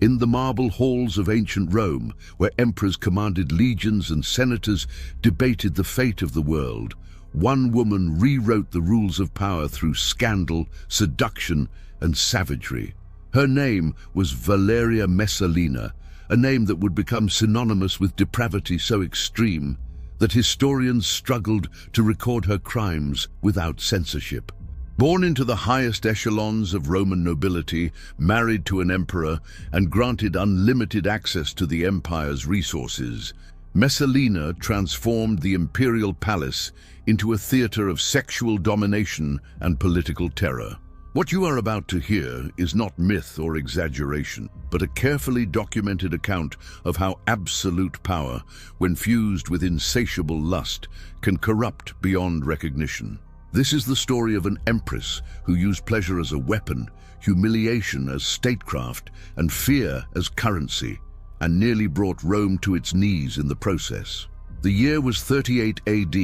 In the marble halls of ancient Rome, where emperors commanded legions and senators debated the fate of the world, one woman rewrote the rules of power through scandal, seduction, and savagery. Her name was Valeria Messalina, a name that would become synonymous with depravity so extreme that historians struggled to record her crimes without censorship. Born into the highest echelons of Roman nobility, married to an emperor, and granted unlimited access to the empire's resources, Messalina transformed the imperial palace into a theater of sexual domination and political terror. What you are about to hear is not myth or exaggeration, but a carefully documented account of how absolute power, when fused with insatiable lust, can corrupt beyond recognition. This is the story of an empress who used pleasure as a weapon, humiliation as statecraft, and fear as currency, and nearly brought Rome to its knees in the process. The year was 38 AD,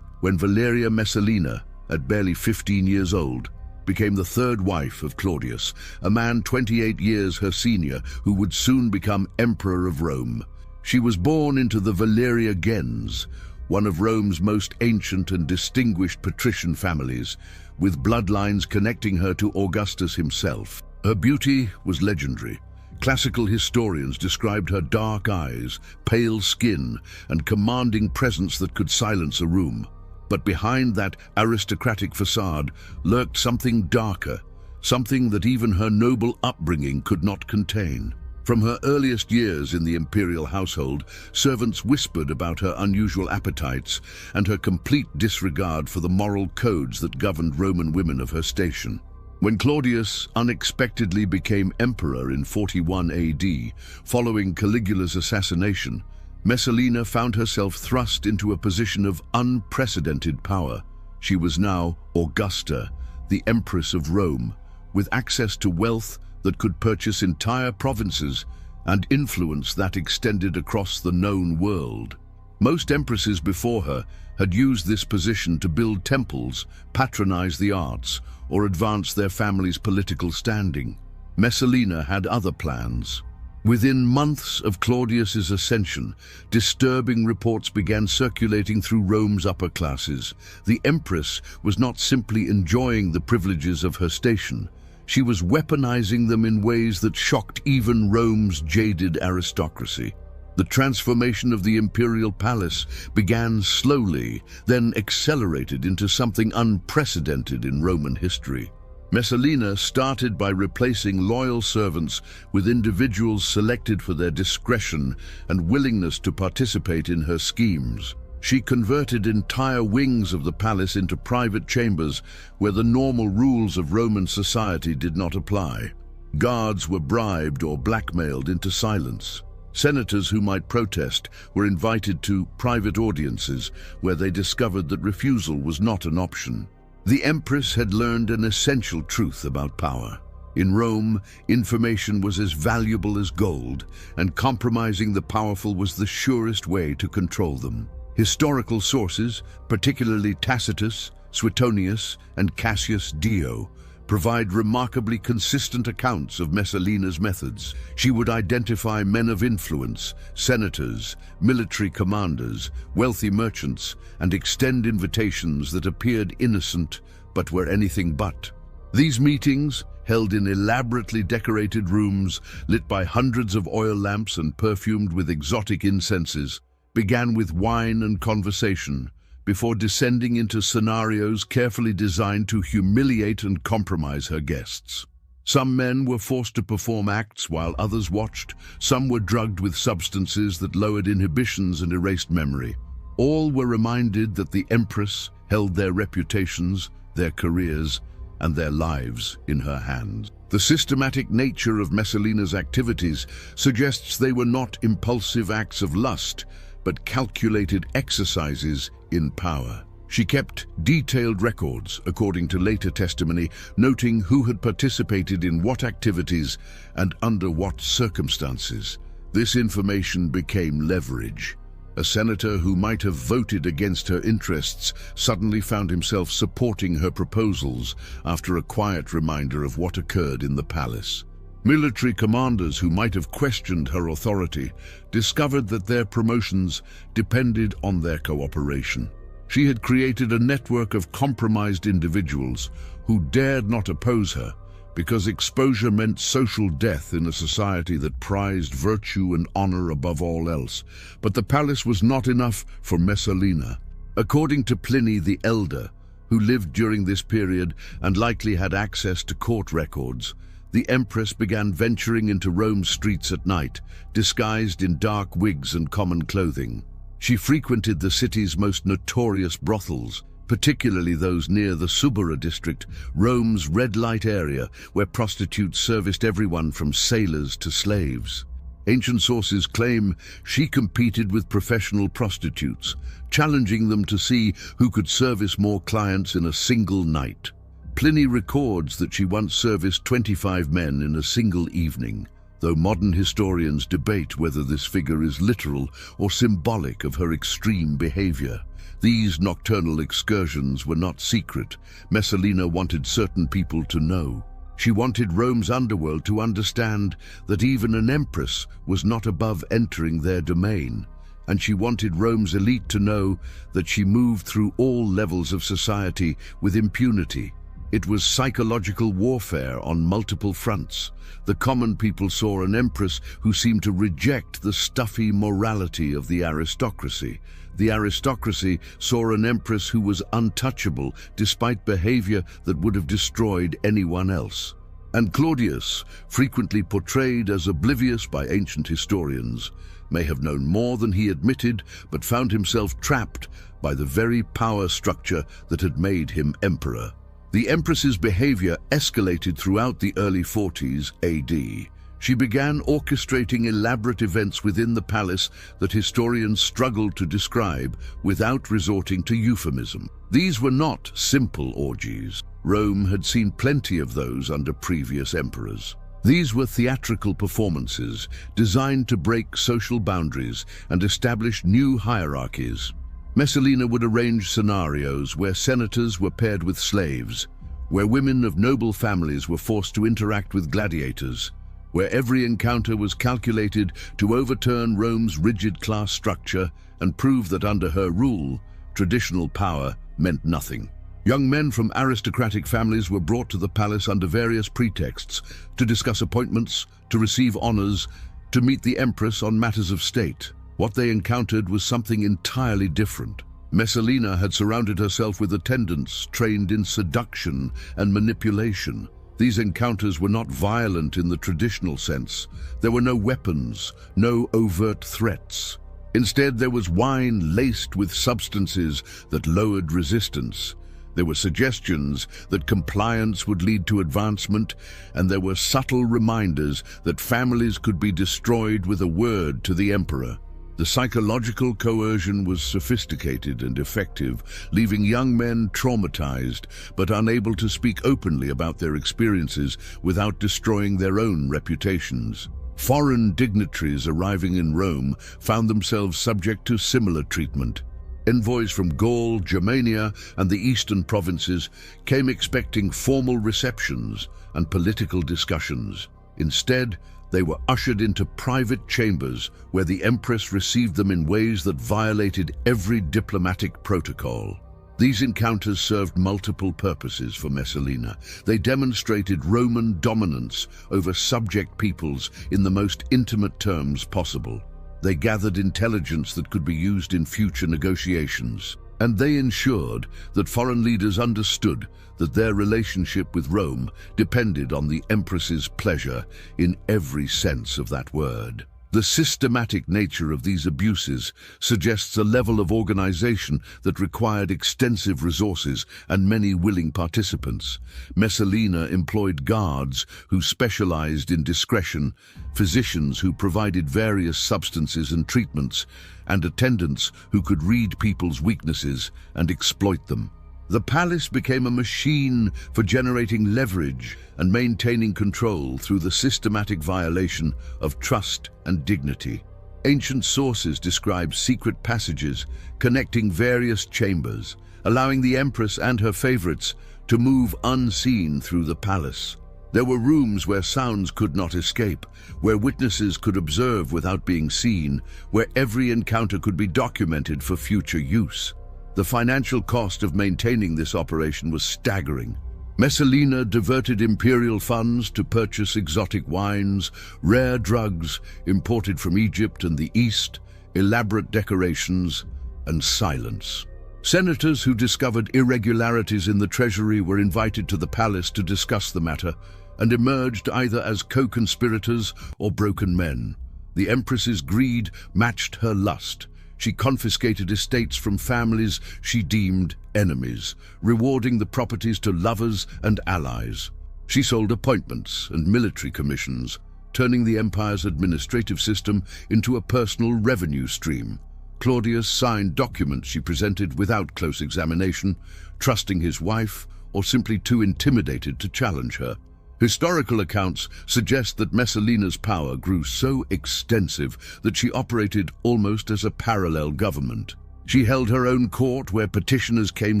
when Valeria Messalina, at barely 15 years old, became the third wife of Claudius, a man 28 years her senior who would soon become Emperor of Rome. She was born into the Valeria gens, one of Rome's most ancient and distinguished patrician families, with bloodlines connecting her to Augustus himself. Her beauty was legendary. Classical historians described her dark eyes, pale skin, and commanding presence that could silence a room. But behind that aristocratic facade lurked something darker, something that even her noble upbringing could not contain. From her earliest years in the imperial household, servants whispered about her unusual appetites and her complete disregard for the moral codes that governed Roman women of her station. When Claudius unexpectedly became emperor in 41 AD, following Caligula's assassination, Messalina found herself thrust into a position of unprecedented power. She was now Augusta, the Empress of Rome, with access to wealth that could purchase entire provinces and influence that extended across the known world. Most empresses before her had used this position to build temples, patronize the arts, or advance their family's political standing. Messalina had other plans. Within months of Claudius's ascension, disturbing reports began circulating through Rome's upper classes. The empress was not simply enjoying the privileges of her station, she was weaponizing them in ways that shocked even Rome's jaded aristocracy. The transformation of the imperial palace began slowly, then accelerated into something unprecedented in Roman history. Messalina started by replacing loyal servants with individuals selected for their discretion and willingness to participate in her schemes. She converted entire wings of the palace into private chambers where the normal rules of Roman society did not apply. Guards were bribed or blackmailed into silence. Senators who might protest were invited to private audiences where they discovered that refusal was not an option. The empress had learned an essential truth about power. In Rome, information was as valuable as gold, and compromising the powerful was the surest way to control them. Historical sources, particularly Tacitus, Suetonius, and Cassius Dio, provide remarkably consistent accounts of Messalina's methods. She would identify men of influence, senators, military commanders, wealthy merchants, and extend invitations that appeared innocent but were anything but. These meetings, held in elaborately decorated rooms lit by hundreds of oil lamps and perfumed with exotic incenses, began with wine and conversation, before descending into scenarios carefully designed to humiliate and compromise her guests. Some men were forced to perform acts while others watched. Some were drugged with substances that lowered inhibitions and erased memory. All were reminded that the empress held their reputations, their careers, and their lives in her hands. The systematic nature of Messalina's activities suggests they were not impulsive acts of lust, but calculated exercises in power. She kept detailed records, according to later testimony, noting who had participated in what activities and under what circumstances. This information became leverage. A senator who might have voted against her interests suddenly found himself supporting her proposals after a quiet reminder of what occurred in the palace. Military commanders who might have questioned her authority discovered that their promotions depended on their cooperation. She had created a network of compromised individuals who dared not oppose her because exposure meant social death in a society that prized virtue and honor above all else. But the palace was not enough for Messalina. According to Pliny the Elder, who lived during this period and likely had access to court records, the empress began venturing into Rome's streets at night, disguised in dark wigs and common clothing. She frequented the city's most notorious brothels, particularly those near the Subura district, Rome's red light area, where prostitutes serviced everyone from sailors to slaves. Ancient sources claim she competed with professional prostitutes, challenging them to see who could service more clients in a single night. Pliny records that she once serviced 25 men in a single evening, though modern historians debate whether this figure is literal or symbolic of her extreme behavior. These nocturnal excursions were not secret. Messalina wanted certain people to know. She wanted Rome's underworld to understand that even an empress was not above entering their domain, and she wanted Rome's elite to know that she moved through all levels of society with impunity. It was psychological warfare on multiple fronts. The common people saw an empress who seemed to reject the stuffy morality of the aristocracy. The aristocracy saw an empress who was untouchable despite behavior that would have destroyed anyone else. And Claudius, frequently portrayed as oblivious by ancient historians, may have known more than he admitted, but found himself trapped by the very power structure that had made him emperor. The empress's behavior escalated throughout the early 40s AD. She began orchestrating elaborate events within the palace that historians struggled to describe without resorting to euphemism. These were not simple orgies. Rome had seen plenty of those under previous emperors. These were theatrical performances designed to break social boundaries and establish new hierarchies. Messalina would arrange scenarios where senators were paired with slaves, where women of noble families were forced to interact with gladiators, where every encounter was calculated to overturn Rome's rigid class structure and prove that under her rule, traditional power meant nothing. Young men from aristocratic families were brought to the palace under various pretexts to discuss appointments, to receive honors, to meet the empress on matters of state. What they encountered was something entirely different. Messalina had surrounded herself with attendants trained in seduction and manipulation. These encounters were not violent in the traditional sense. There were no weapons, no overt threats. Instead, there was wine laced with substances that lowered resistance. There were suggestions that compliance would lead to advancement, and there were subtle reminders that families could be destroyed with a word to the emperor. The psychological coercion was sophisticated and effective, leaving young men traumatized but unable to speak openly about their experiences without destroying their own reputations. Foreign dignitaries arriving in Rome found themselves subject to similar treatment. Envoys from Gaul, Germania, and the eastern provinces came expecting formal receptions and political discussions. Instead, they were ushered into private chambers where the empress received them in ways that violated every diplomatic protocol. These encounters served multiple purposes for Messalina. They demonstrated Roman dominance over subject peoples in the most intimate terms possible. They gathered intelligence that could be used in future negotiations. And they ensured that foreign leaders understood that their relationship with Rome depended on the empress's pleasure in every sense of that word. The systematic nature of these abuses suggests a level of organization that required extensive resources and many willing participants. Messalina employed guards who specialized in discretion, physicians who provided various substances and treatments, and attendants who could read people's weaknesses and exploit them. The palace became a machine for generating leverage and maintaining control through the systematic violation of trust and dignity. Ancient sources describe secret passages connecting various chambers, allowing the empress and her favorites to move unseen through the palace. There were rooms where sounds could not escape, where witnesses could observe without being seen, where every encounter could be documented for future use. The financial cost of maintaining this operation was staggering. Messalina diverted imperial funds to purchase exotic wines, rare drugs imported from Egypt and the East, elaborate decorations, and silence. Senators who discovered irregularities in the treasury were invited to the palace to discuss the matter and emerged either as co-conspirators or broken men. The empress's greed matched her lust. She confiscated estates from families she deemed enemies, rewarding the properties to lovers and allies. She sold appointments and military commissions, turning the empire's administrative system into a personal revenue stream. Claudius signed documents she presented without close examination, trusting his wife or simply too intimidated to challenge her. Historical accounts suggest that Messalina's power grew so extensive that she operated almost as a parallel government. She held her own court where petitioners came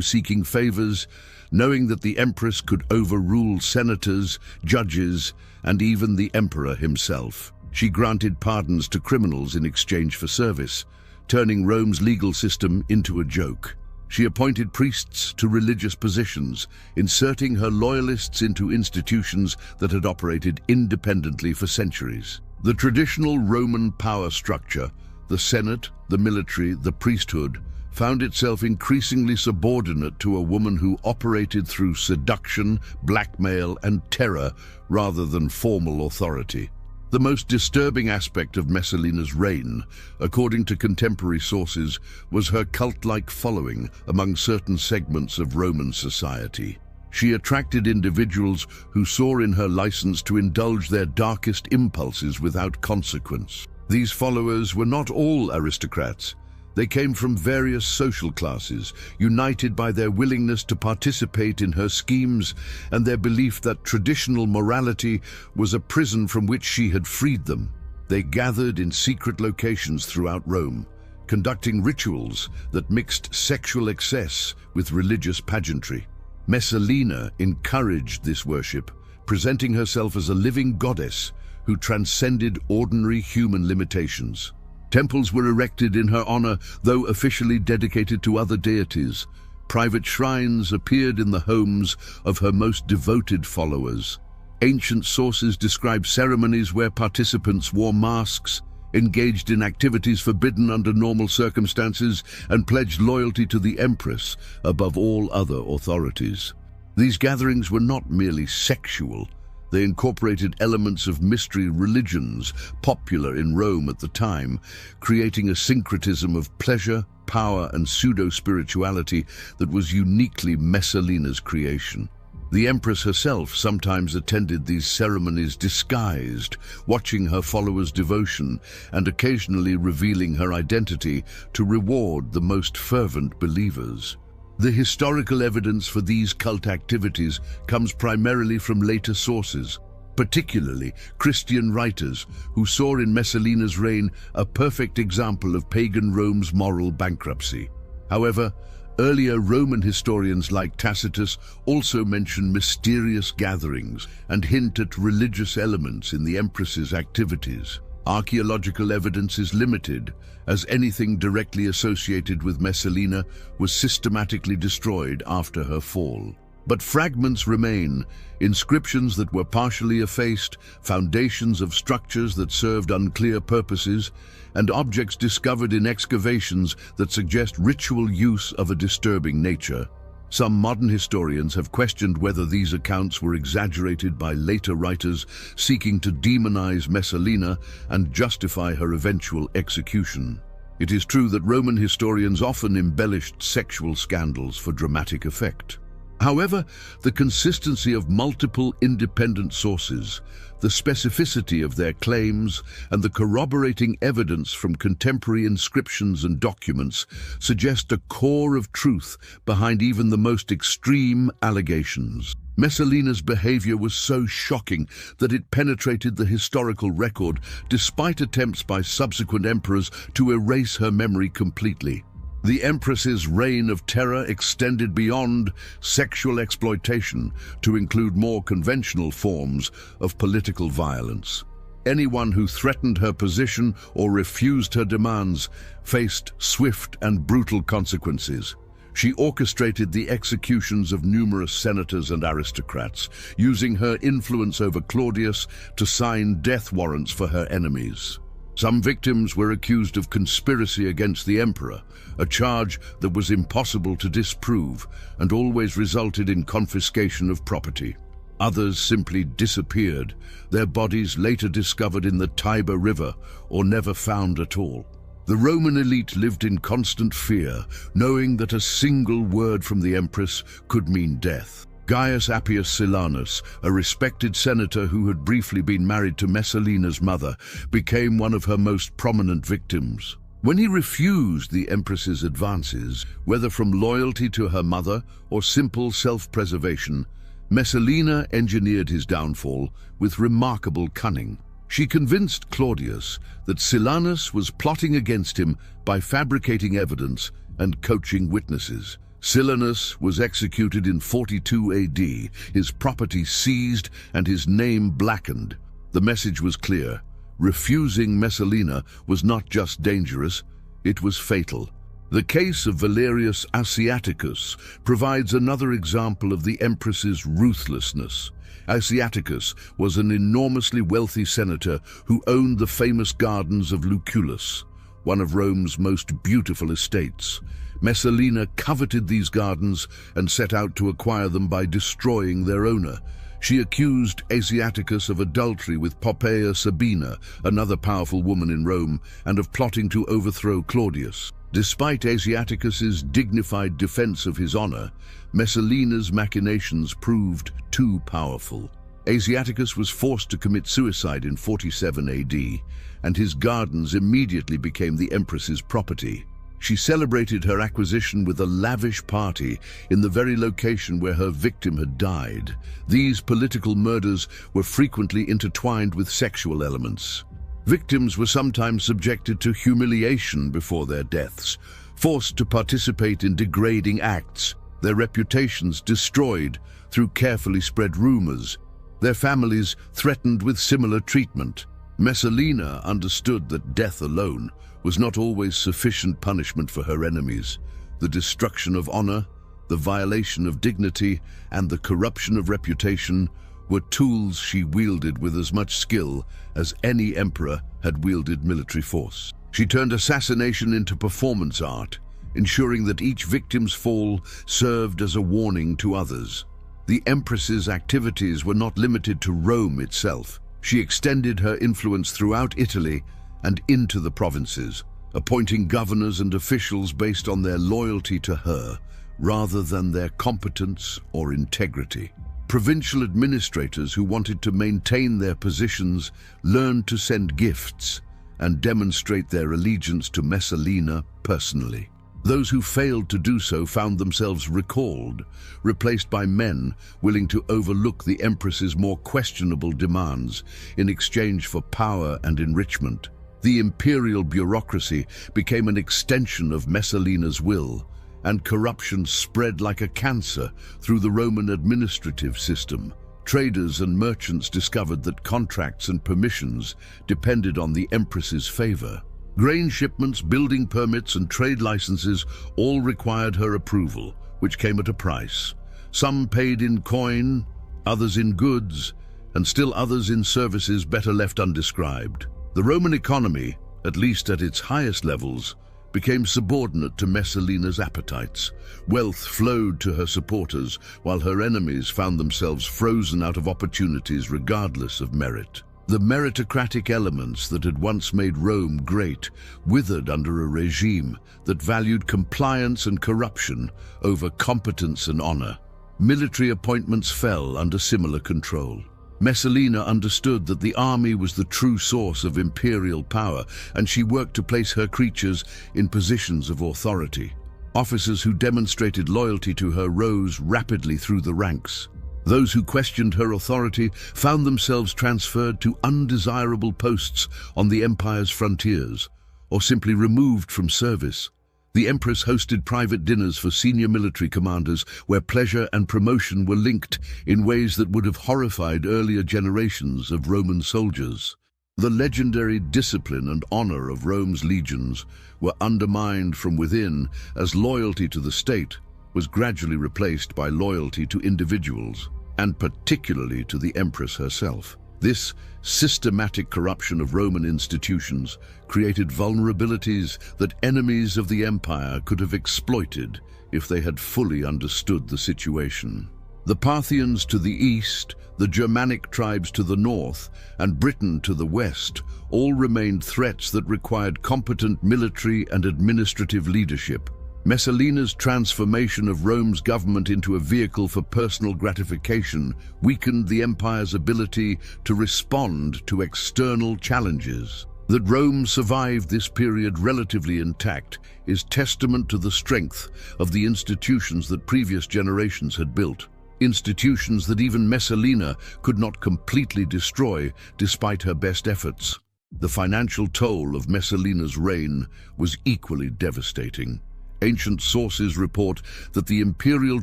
seeking favors, knowing that the empress could overrule senators, judges, and even the emperor himself. She granted pardons to criminals in exchange for service, turning Rome's legal system into a joke. She appointed priests to religious positions, inserting her loyalists into institutions that had operated independently for centuries. The traditional Roman power structure, the Senate, the military, the priesthood, found itself increasingly subordinate to a woman who operated through seduction, blackmail, and terror rather than formal authority. The most disturbing aspect of Messalina's reign, according to contemporary sources, was her cult-like following among certain segments of Roman society. She attracted individuals who saw in her license to indulge their darkest impulses without consequence. These followers were not all aristocrats. They came from various social classes, united by their willingness to participate in her schemes and their belief that traditional morality was a prison from which she had freed them. They gathered in secret locations throughout Rome, conducting rituals that mixed sexual excess with religious pageantry. Messalina encouraged this worship, presenting herself as a living goddess who transcended ordinary human limitations. Temples were erected in her honor, though officially dedicated to other deities. Private shrines appeared in the homes of her most devoted followers. Ancient sources describe ceremonies where participants wore masks, engaged in activities forbidden under normal circumstances, and pledged loyalty to the empress above all other authorities. These gatherings were not merely sexual. They incorporated elements of mystery religions popular in Rome at the time, creating a syncretism of pleasure, power, and pseudo-spirituality that was uniquely Messalina's creation. The empress herself sometimes attended these ceremonies disguised, watching her followers' devotion and occasionally revealing her identity to reward the most fervent believers. The historical evidence for these cult activities comes primarily from later sources, particularly Christian writers who saw in Messalina's reign a perfect example of pagan Rome's moral bankruptcy. However, earlier Roman historians like Tacitus also mention mysterious gatherings and hint at religious elements in the empress's activities. Archaeological evidence is limited, as anything directly associated with Messalina was systematically destroyed after her fall. But fragments remain, inscriptions that were partially effaced, foundations of structures that served unclear purposes, and objects discovered in excavations that suggest ritual use of a disturbing nature. Some modern historians have questioned whether these accounts were exaggerated by later writers seeking to demonize Messalina and justify her eventual execution. It is true that Roman historians often embellished sexual scandals for dramatic effect. However, the consistency of multiple independent sources, the specificity of their claims, and the corroborating evidence from contemporary inscriptions and documents suggest a core of truth behind even the most extreme allegations. Messalina's behavior was so shocking that it penetrated the historical record, despite attempts by subsequent emperors to erase her memory completely. The empress's reign of terror extended beyond sexual exploitation to include more conventional forms of political violence. Anyone who threatened her position or refused her demands faced swift and brutal consequences. She orchestrated the executions of numerous senators and aristocrats, using her influence over Claudius to sign death warrants for her enemies. Some victims were accused of conspiracy against the emperor, a charge that was impossible to disprove and always resulted in confiscation of property. Others simply disappeared, their bodies later discovered in the Tiber River or never found at all. The Roman elite lived in constant fear, knowing that a single word from the empress could mean death. Gaius Appius Silanus, a respected senator who had briefly been married to Messalina's mother, became one of her most prominent victims. When he refused the empress's advances, whether from loyalty to her mother or simple self-preservation, Messalina engineered his downfall with remarkable cunning. She convinced Claudius that Silanus was plotting against him by fabricating evidence and coaching witnesses. Silanus was executed in 42 AD, his property seized and his name blackened. The message was clear. Refusing Messalina was not just dangerous, it was fatal. The case of Valerius Asiaticus provides another example of the empress's ruthlessness. Asiaticus was an enormously wealthy senator who owned the famous gardens of Lucullus, one of Rome's most beautiful estates. Messalina coveted these gardens and set out to acquire them by destroying their owner. She accused Asiaticus of adultery with Poppaea Sabina, another powerful woman in Rome, and of plotting to overthrow Claudius. Despite Asiaticus's dignified defense of his honor, Messalina's machinations proved too powerful. Asiaticus was forced to commit suicide in 47 AD, and his gardens immediately became the empress's property. She celebrated her acquisition with a lavish party in the very location where her victim had died. These political murders were frequently intertwined with sexual elements. Victims were sometimes subjected to humiliation before their deaths, forced to participate in degrading acts, their reputations destroyed through carefully spread rumors, their families threatened with similar treatment. Messalina understood that death alone was not always sufficient punishment for her enemies. The destruction of honor, the violation of dignity, and the corruption of reputation were tools she wielded with as much skill as any emperor had wielded military force. She turned assassination into performance art, ensuring that each victim's fall served as a warning to others. The empress's activities were not limited to Rome itself. She extended her influence throughout Italy and into the provinces, appointing governors and officials based on their loyalty to her rather than their competence or integrity. Provincial administrators who wanted to maintain their positions learned to send gifts and demonstrate their allegiance to Messalina personally. Those who failed to do so found themselves recalled, replaced by men willing to overlook the empress's more questionable demands in exchange for power and enrichment. The imperial bureaucracy became an extension of Messalina's will, and corruption spread like a cancer through the Roman administrative system. Traders and merchants discovered that contracts and permissions depended on the empress's favor. Grain shipments, building permits, and trade licenses all required her approval, which came at a price. Some paid in coin, others in goods, and still others in services better left undescribed. The Roman economy, at least at its highest levels, became subordinate to Messalina's appetites. Wealth flowed to her supporters, while her enemies found themselves frozen out of opportunities regardless of merit. The meritocratic elements that had once made Rome great withered under a regime that valued compliance and corruption over competence and honor. Military appointments fell under similar control. Messalina understood that the army was the true source of imperial power, and she worked to place her creatures in positions of authority. Officers who demonstrated loyalty to her rose rapidly through the ranks. Those who questioned her authority found themselves transferred to undesirable posts on the empire's frontiers, or simply removed from service. The empress hosted private dinners for senior military commanders where pleasure and promotion were linked in ways that would have horrified earlier generations of Roman soldiers. The legendary discipline and honor of Rome's legions were undermined from within as loyalty to the state was gradually replaced by loyalty to individuals, and particularly to the empress herself. This systematic corruption of Roman institutions created vulnerabilities that enemies of the empire could have exploited if they had fully understood the situation. The Parthians to the east, the Germanic tribes to the north, and Britain to the west all remained threats that required competent military and administrative leadership. Messalina's transformation of Rome's government into a vehicle for personal gratification weakened the empire's ability to respond to external challenges. That Rome survived this period relatively intact is testament to the strength of the institutions that previous generations had built. Institutions that even Messalina could not completely destroy despite her best efforts. The financial toll of Messalina's reign was equally devastating. Ancient sources report that the imperial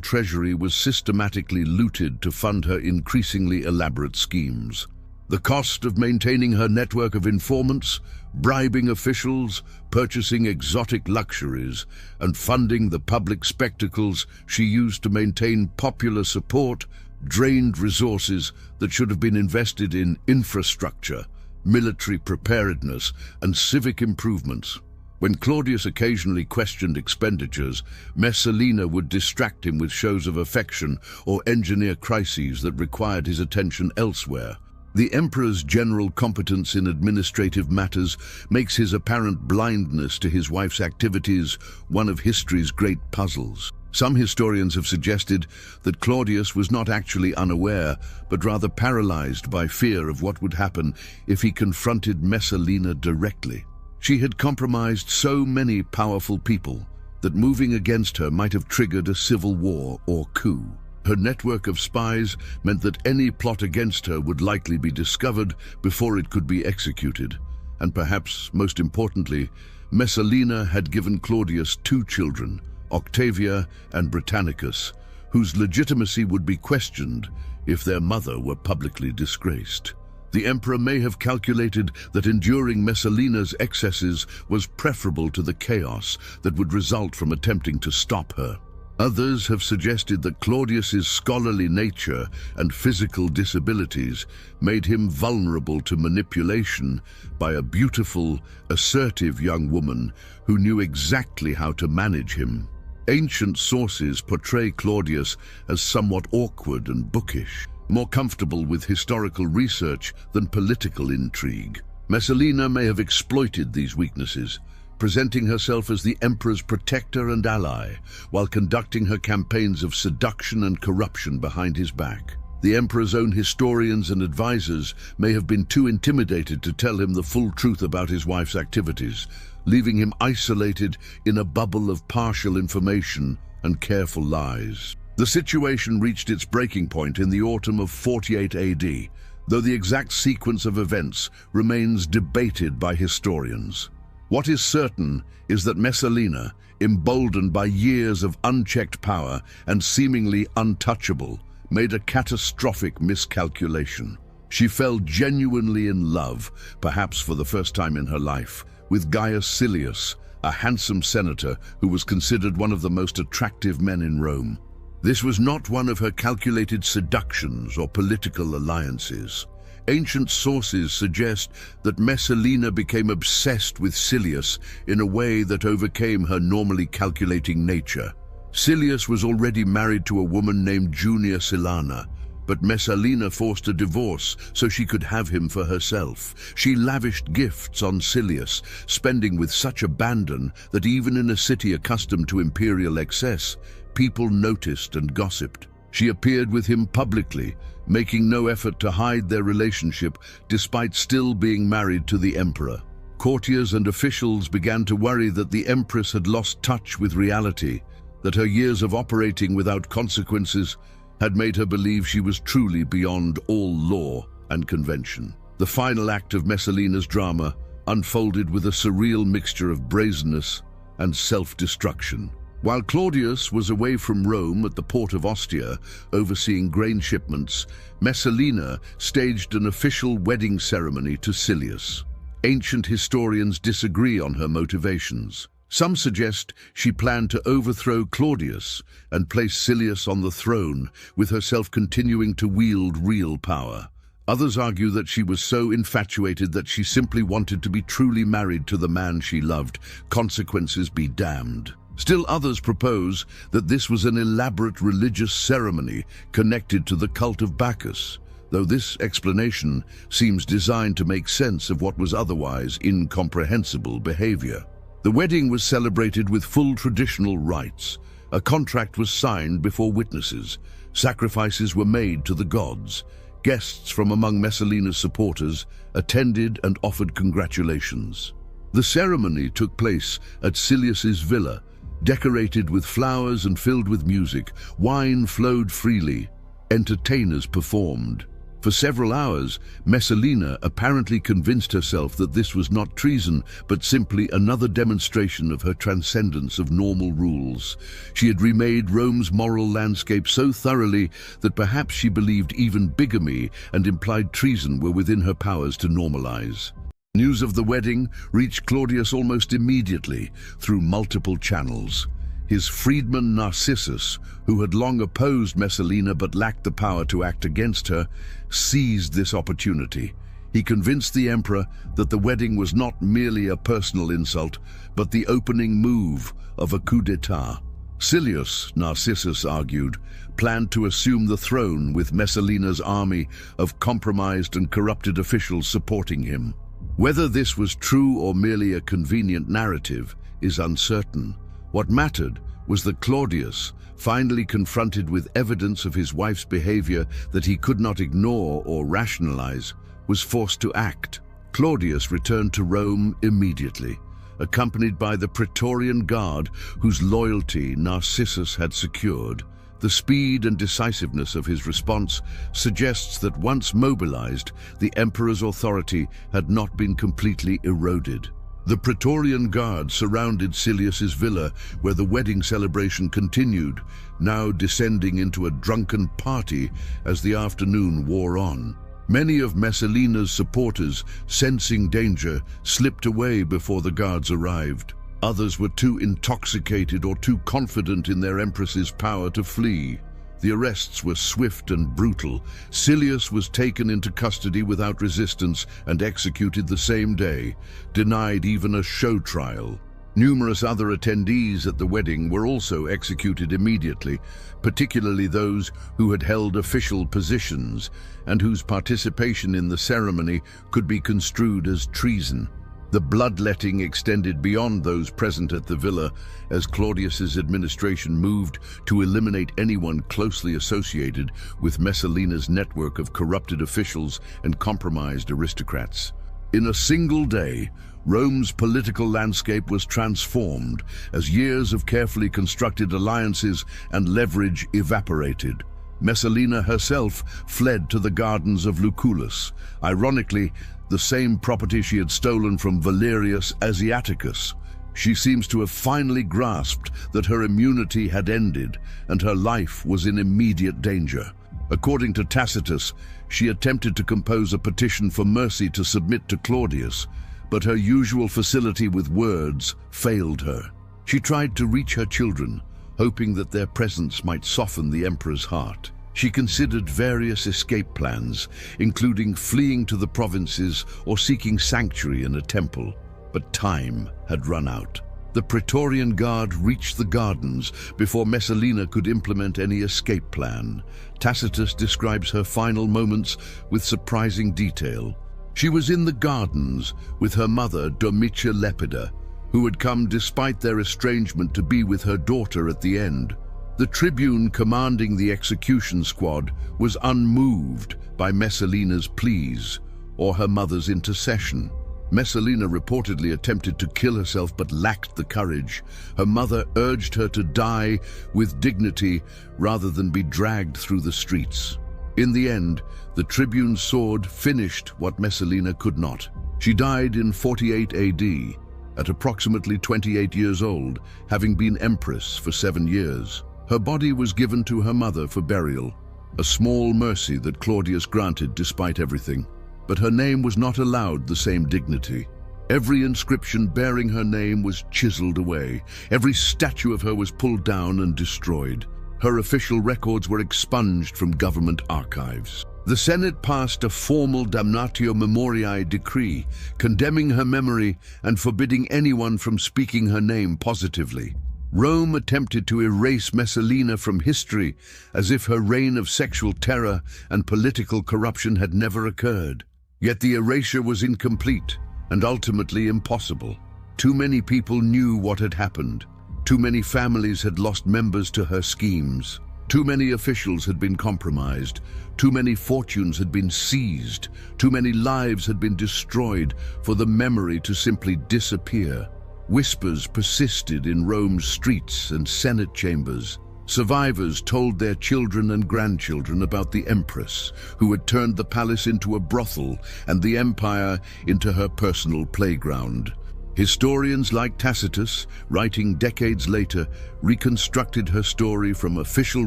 treasury was systematically looted to fund her increasingly elaborate schemes. The cost of maintaining her network of informants, bribing officials, purchasing exotic luxuries, and funding the public spectacles she used to maintain popular support drained resources that should have been invested in infrastructure, military preparedness, and civic improvements. When Claudius occasionally questioned expenditures, Messalina would distract him with shows of affection or engineer crises that required his attention elsewhere. The emperor's general competence in administrative matters makes his apparent blindness to his wife's activities one of history's great puzzles. Some historians have suggested that Claudius was not actually unaware, but rather paralyzed by fear of what would happen if he confronted Messalina directly. She had compromised so many powerful people that moving against her might have triggered a civil war or coup. Her network of spies meant that any plot against her would likely be discovered before it could be executed. And perhaps most importantly, Messalina had given Claudius 2 children, Octavia and Britannicus, whose legitimacy would be questioned if their mother were publicly disgraced. The emperor may have calculated that enduring Messalina's excesses was preferable to the chaos that would result from attempting to stop her. Others have suggested that Claudius's scholarly nature and physical disabilities made him vulnerable to manipulation by a beautiful, assertive young woman who knew exactly how to manage him. Ancient sources portray Claudius as somewhat awkward and bookish, more comfortable with historical research than political intrigue. Messalina may have exploited these weaknesses, presenting herself as the emperor's protector and ally, while conducting her campaigns of seduction and corruption behind his back. The emperor's own historians and advisors may have been too intimidated to tell him the full truth about his wife's activities, leaving him isolated in a bubble of partial information and careful lies. The situation reached its breaking point in the autumn of 48 AD, though the exact sequence of events remains debated by historians. What is certain is that Messalina, emboldened by years of unchecked power and seemingly untouchable, made a catastrophic miscalculation. She fell genuinely in love, perhaps for the first time in her life, with Gaius Silius, a handsome senator who was considered one of the most attractive men in Rome. This was not one of her calculated seductions or political alliances. Ancient sources suggest that Messalina became obsessed with Silius in a way that overcame her normally calculating nature. Silius was already married to a woman named Junia Silana, but Messalina forced a divorce so she could have him for herself. She lavished gifts on Silius, spending with such abandon that even in a city accustomed to imperial excess, people noticed and gossiped. She appeared with him publicly, making no effort to hide their relationship despite still being married to the emperor. Courtiers and officials began to worry that the empress had lost touch with reality, that her years of operating without consequences had made her believe she was truly beyond all law and convention. The final act of Messalina's drama unfolded with a surreal mixture of brazenness and self-destruction. While Claudius was away from Rome at the port of Ostia, overseeing grain shipments, Messalina staged an official wedding ceremony to Silius. Ancient historians disagree on her motivations. Some suggest she planned to overthrow Claudius and place Silius on the throne, with herself continuing to wield real power. Others argue that she was so infatuated that she simply wanted to be truly married to the man she loved, consequences be damned. Still others propose that this was an elaborate religious ceremony connected to the cult of Bacchus, though this explanation seems designed to make sense of what was otherwise incomprehensible behavior. The wedding was celebrated with full traditional rites. A contract was signed before witnesses. Sacrifices were made to the gods. Guests from among Messalina's supporters attended and offered congratulations. The ceremony took place at Silius's villa, decorated with flowers and filled with music. Wine flowed freely. Entertainers performed. For several hours, Messalina apparently convinced herself that this was not treason, but simply another demonstration of her transcendence of normal rules. She had remade Rome's moral landscape so thoroughly that perhaps she believed even bigamy and implied treason were within her powers to normalize. News of the wedding reached Claudius almost immediately through multiple channels. His freedman Narcissus, who had long opposed Messalina but lacked the power to act against her, seized this opportunity. He convinced the emperor that the wedding was not merely a personal insult, but the opening move of a coup d'état. Silius, Narcissus argued, planned to assume the throne with Messalina's army of compromised and corrupted officials supporting him. Whether this was true or merely a convenient narrative is uncertain. What mattered was that Claudius, finally confronted with evidence of his wife's behavior that he could not ignore or rationalize, was forced to act. Claudius returned to Rome immediately, accompanied by the Praetorian Guard whose loyalty Narcissus had secured. The speed and decisiveness of his response suggests that once mobilized, the emperor's authority had not been completely eroded. The Praetorian Guard surrounded Silius's villa, where the wedding celebration continued, now descending into a drunken party as the afternoon wore on. Many of Messalina's supporters, sensing danger, slipped away before the guards arrived. Others were too intoxicated or too confident in their empress's power to flee. The arrests were swift and brutal. Silius was taken into custody without resistance and executed the same day, denied even a show trial. Numerous other attendees at the wedding were also executed immediately, particularly those who had held official positions and whose participation in the ceremony could be construed as treason. The bloodletting extended beyond those present at the villa as Claudius's administration moved to eliminate anyone closely associated with Messalina's network of corrupted officials and compromised aristocrats. In a single day, Rome's political landscape was transformed as years of carefully constructed alliances and leverage evaporated. Messalina herself fled to the gardens of Lucullus, ironically, the same property she had stolen from Valerius Asiaticus. She seems to have finally grasped that her immunity had ended and her life was in immediate danger. According to Tacitus, she attempted to compose a petition for mercy to submit to Claudius, but her usual facility with words failed her. She tried to reach her children, hoping that their presence might soften the emperor's heart. She considered various escape plans, including fleeing to the provinces or seeking sanctuary in a temple, but time had run out. The Praetorian Guard reached the gardens before Messalina could implement any escape plan. Tacitus describes her final moments with surprising detail. She was in the gardens with her mother, Domitia Lepida, who had come despite their estrangement to be with her daughter at the end. The tribune commanding the execution squad was unmoved by Messalina's pleas or her mother's intercession. Messalina reportedly attempted to kill herself but lacked the courage. Her mother urged her to die with dignity rather than be dragged through the streets. In the end, the tribune's sword finished what Messalina could not. She died in 48 AD, at approximately 28 years old, having been empress for 7 years. Her body was given to her mother for burial, a small mercy that Claudius granted despite everything. But her name was not allowed the same dignity. Every inscription bearing her name was chiseled away. Every statue of her was pulled down and destroyed. Her official records were expunged from government archives. The Senate passed a formal damnatio memoriae decree, condemning her memory and forbidding anyone from speaking her name positively. Rome attempted to erase Messalina from history as if her reign of sexual terror and political corruption had never occurred. Yet the erasure was incomplete and ultimately impossible. Too many people knew what had happened. Too many families had lost members to her schemes. Too many officials had been compromised. Too many fortunes had been seized. Too many lives had been destroyed for the memory to simply disappear. Whispers persisted in Rome's streets and Senate chambers. Survivors told their children and grandchildren about the empress, who had turned the palace into a brothel and the empire into her personal playground. Historians like Tacitus, writing decades later, reconstructed her story from official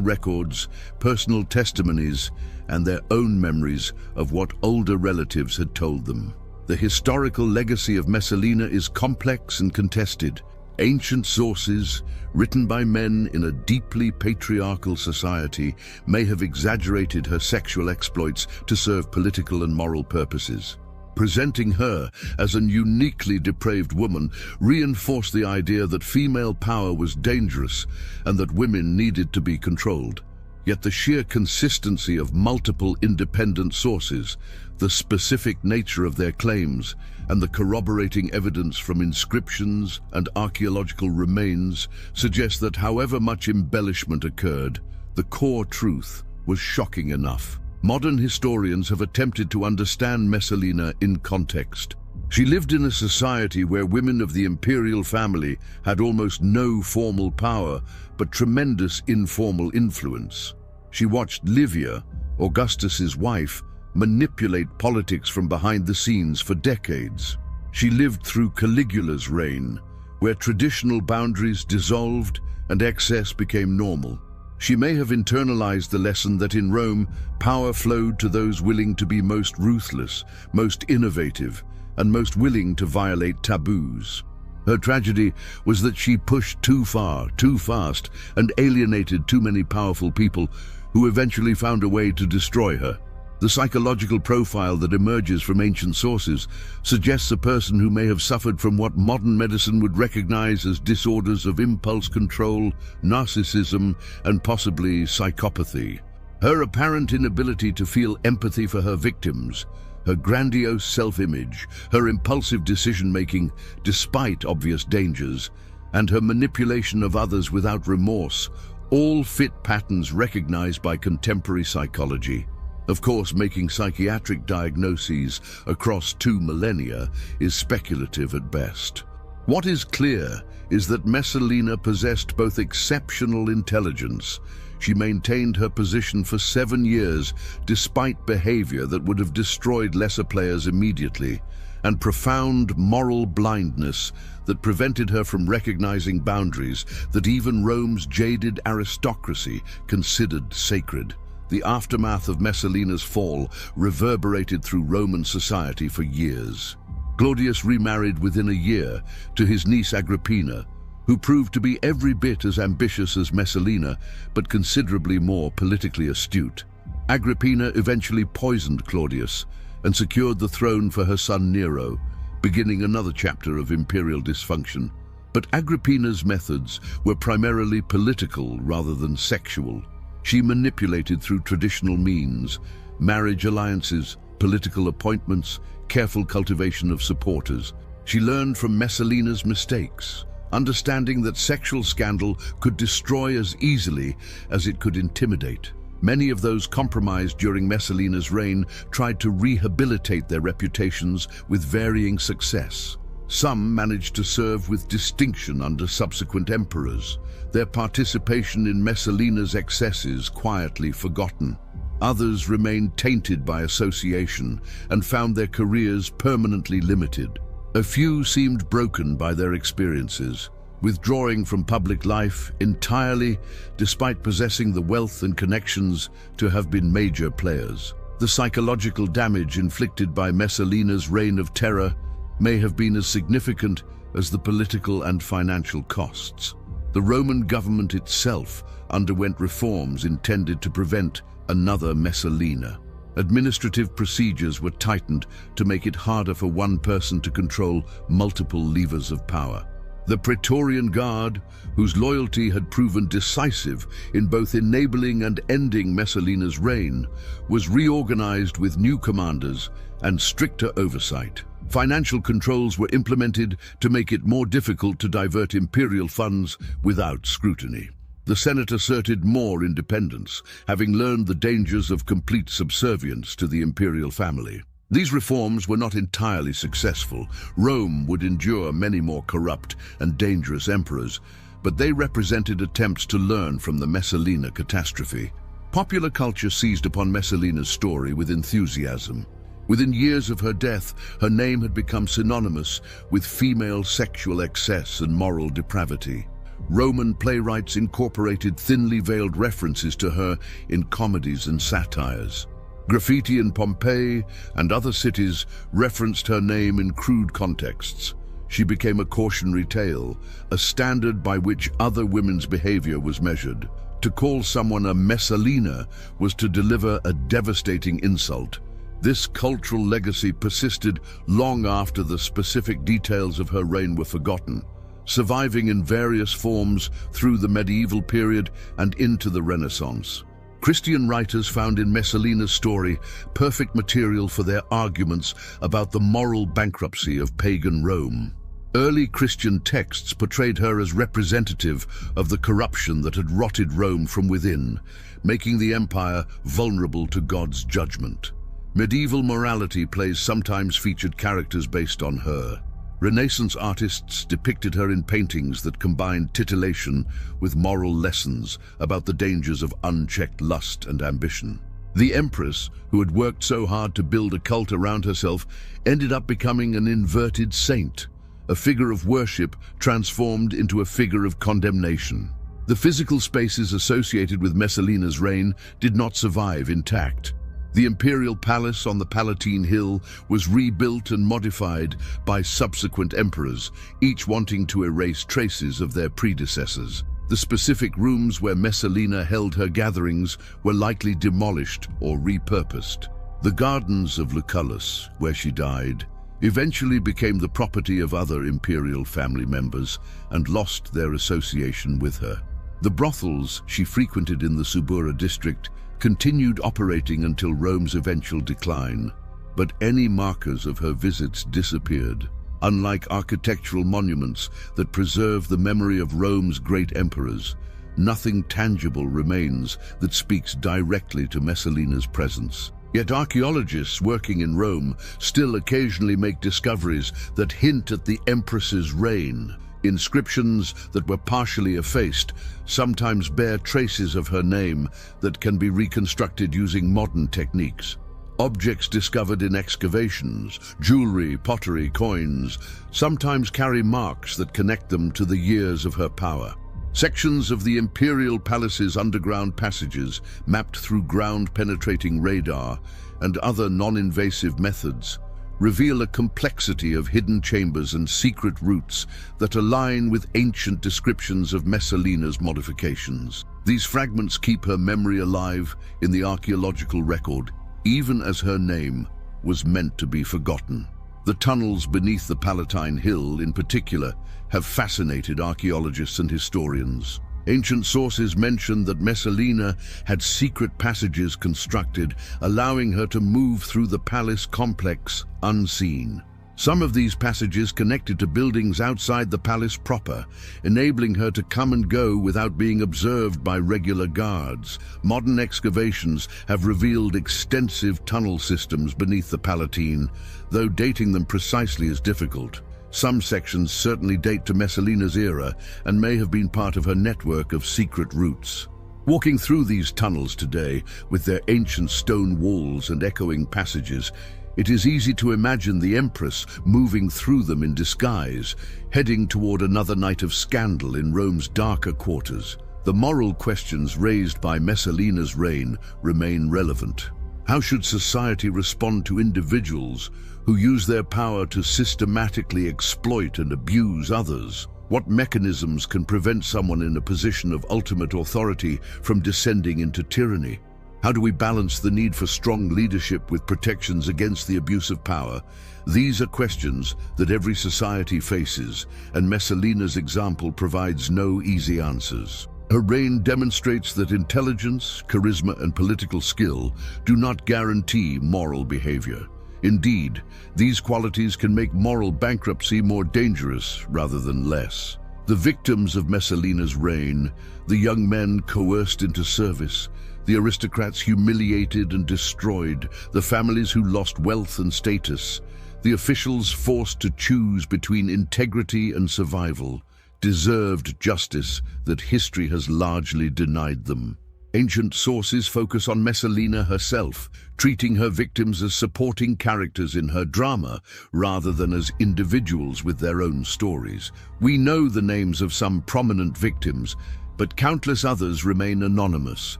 records, personal testimonies, and their own memories of what older relatives had told them. The historical legacy of Messalina is complex and contested. Ancient sources, written by men in a deeply patriarchal society, may have exaggerated her sexual exploits to serve political and moral purposes. Presenting her as an uniquely depraved woman reinforced the idea that female power was dangerous and that women needed to be controlled. Yet the sheer consistency of multiple independent sources, the specific nature of their claims, and the corroborating evidence from inscriptions and archaeological remains suggest that however much embellishment occurred, the core truth was shocking enough. Modern historians have attempted to understand Messalina in context. She lived in a society where women of the imperial family had almost no formal power, but tremendous informal influence. She watched Livia, Augustus's wife, manipulate politics from behind the scenes for decades. She lived through Caligula's reign, where traditional boundaries dissolved and excess became normal. She may have internalized the lesson that in Rome, power flowed to those willing to be most ruthless, most innovative, and most willing to violate taboos. Her tragedy was that she pushed too far, too fast, and alienated too many powerful people who eventually found a way to destroy her. The psychological profile that emerges from ancient sources suggests a person who may have suffered from what modern medicine would recognize as disorders of impulse control, narcissism, and possibly psychopathy. Her apparent inability to feel empathy for her victims, her grandiose self-image, her impulsive decision-making despite obvious dangers, and her manipulation of others without remorse all fit patterns recognized by contemporary psychology. Of course, making psychiatric diagnoses across 2 millennia is speculative at best. What is clear is that Messalina possessed both exceptional intelligence. She maintained her position for 7 years despite behavior that would have destroyed lesser players immediately, and profound moral blindness that prevented her from recognizing boundaries that even Rome's jaded aristocracy considered sacred. The aftermath of Messalina's fall reverberated through Roman society for years. Claudius remarried within a year to his niece Agrippina, who proved to be every bit as ambitious as Messalina, but considerably more politically astute. Agrippina eventually poisoned Claudius and secured the throne for her son Nero, beginning another chapter of imperial dysfunction. But Agrippina's methods were primarily political rather than sexual. She manipulated through traditional means, marriage alliances, political appointments, careful cultivation of supporters. She learned from Messalina's mistakes, understanding that sexual scandal could destroy as easily as it could intimidate. Many of those compromised during Messalina's reign tried to rehabilitate their reputations with varying success. Some managed to serve with distinction under subsequent emperors, their participation in Messalina's excesses quietly forgotten. Others remained tainted by association and found their careers permanently limited. A few seemed broken by their experiences, withdrawing from public life entirely despite possessing the wealth and connections to have been major players. The psychological damage inflicted by Messalina's reign of terror may have been as significant as the political and financial costs. The Roman government itself underwent reforms intended to prevent another Messalina. Administrative procedures were tightened to make it harder for one person to control multiple levers of power. The Praetorian Guard, whose loyalty had proven decisive in both enabling and ending Messalina's reign, was reorganized with new commanders and stricter oversight. Financial controls were implemented to make it more difficult to divert imperial funds without scrutiny. The Senate asserted more independence, having learned the dangers of complete subservience to the imperial family. These reforms were not entirely successful. Rome would endure many more corrupt and dangerous emperors, but they represented attempts to learn from the Messalina catastrophe. Popular culture seized upon Messalina's story with enthusiasm. Within years of her death, her name had become synonymous with female sexual excess and moral depravity. Roman playwrights incorporated thinly veiled references to her in comedies and satires. Graffiti in Pompeii and other cities referenced her name in crude contexts. She became a cautionary tale, a standard by which other women's behavior was measured. To call someone a Messalina was to deliver a devastating insult. This cultural legacy persisted long after the specific details of her reign were forgotten, surviving in various forms through the medieval period and into the Renaissance. Christian writers found in Messalina's story perfect material for their arguments about the moral bankruptcy of pagan Rome. Early Christian texts portrayed her as representative of the corruption that had rotted Rome from within, making the empire vulnerable to God's judgment. Medieval morality plays sometimes featured characters based on her. Renaissance artists depicted her in paintings that combined titillation with moral lessons about the dangers of unchecked lust and ambition. The empress, who had worked so hard to build a cult around herself, ended up becoming an inverted saint, a figure of worship transformed into a figure of condemnation. The physical spaces associated with Messalina's reign did not survive intact. The imperial palace on the Palatine Hill was rebuilt and modified by subsequent emperors, each wanting to erase traces of their predecessors. The specific rooms where Messalina held her gatherings were likely demolished or repurposed. The gardens of Lucullus, where she died, eventually became the property of other imperial family members and lost their association with her. The brothels she frequented in the Subura district continued operating until Rome's eventual decline, but any markers of her visits disappeared. Unlike architectural monuments that preserve the memory of Rome's great emperors, nothing tangible remains that speaks directly to Messalina's presence. Yet archaeologists working in Rome still occasionally make discoveries that hint at the empress's reign. Inscriptions that were partially effaced sometimes bear traces of her name that can be reconstructed using modern techniques. Objects discovered in excavations, jewelry, pottery, coins, sometimes carry marks that connect them to the years of her power. Sections of the imperial palace's underground passages, mapped through ground-penetrating radar and other non-invasive methods, reveal a complexity of hidden chambers and secret routes that align with ancient descriptions of Messalina's modifications. These fragments keep her memory alive in the archaeological record, even as her name was meant to be forgotten. The tunnels beneath the Palatine Hill, in particular, have fascinated archaeologists and historians. Ancient sources mention that Messalina had secret passages constructed, allowing her to move through the palace complex unseen. Some of these passages connected to buildings outside the palace proper, enabling her to come and go without being observed by regular guards. Modern excavations have revealed extensive tunnel systems beneath the Palatine, though dating them precisely is difficult. Some sections certainly date to Messalina's era and may have been part of her network of secret routes. Walking through these tunnels today, with their ancient stone walls and echoing passages, It is easy to imagine the Empress moving through them in disguise, heading toward another night of scandal in Rome's darker quarters. The moral questions raised by Messalina's reign remain relevant. How should society respond to individuals who use their power to systematically exploit and abuse others? What mechanisms can prevent someone in a position of ultimate authority from descending into tyranny? How do we balance the need for strong leadership with protections against the abuse of power? These are questions that every society faces, and Messalina's example provides no easy answers. Her reign demonstrates that intelligence, charisma, and political skill do not guarantee moral behavior. Indeed, these qualities can make moral bankruptcy more dangerous rather than less. The victims of Messalina's reign, the young men coerced into service, the aristocrats humiliated and destroyed, the families who lost wealth and status, the officials forced to choose between integrity and survival, deserved justice that history has largely denied them. Ancient sources focus on Messalina herself, treating her victims as supporting characters in her drama rather than as individuals with their own stories. We know the names of some prominent victims, but countless others remain anonymous,